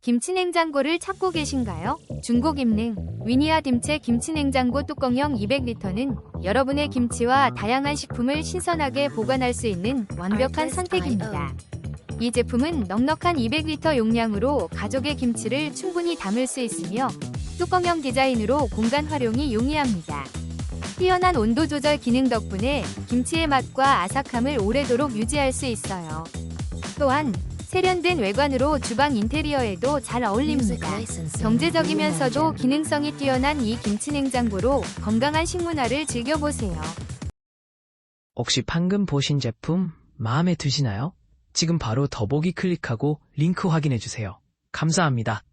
김치냉장고를 찾고 계신가요? 중고김냉 위니아 딤체 김치냉장고 뚜껑형 200리터는 여러분의 김치와 다양한 식품을 신선하게 보관할 수 있는 완벽한 선택입니다. 이 제품은 넉넉한 200리터 용량으로 가족의 김치를 충분히 담을 수 있으며 뚜껑형 디자인으로 공간 활용이 용이합니다. 뛰어난 온도 조절 기능 덕분에 김치의 맛과 아삭함을 오래도록 유지할 수 있어요. 또한 세련된 외관으로 주방 인테리어에도 잘 어울립니다. 경제적이면서도 기능성이 뛰어난 이 김치냉장고로 건강한 식문화를 즐겨보세요. 혹시 방금 보신 제품 마음에 드시나요? 지금 바로 더보기 클릭하고 링크 확인해주세요. 감사합니다.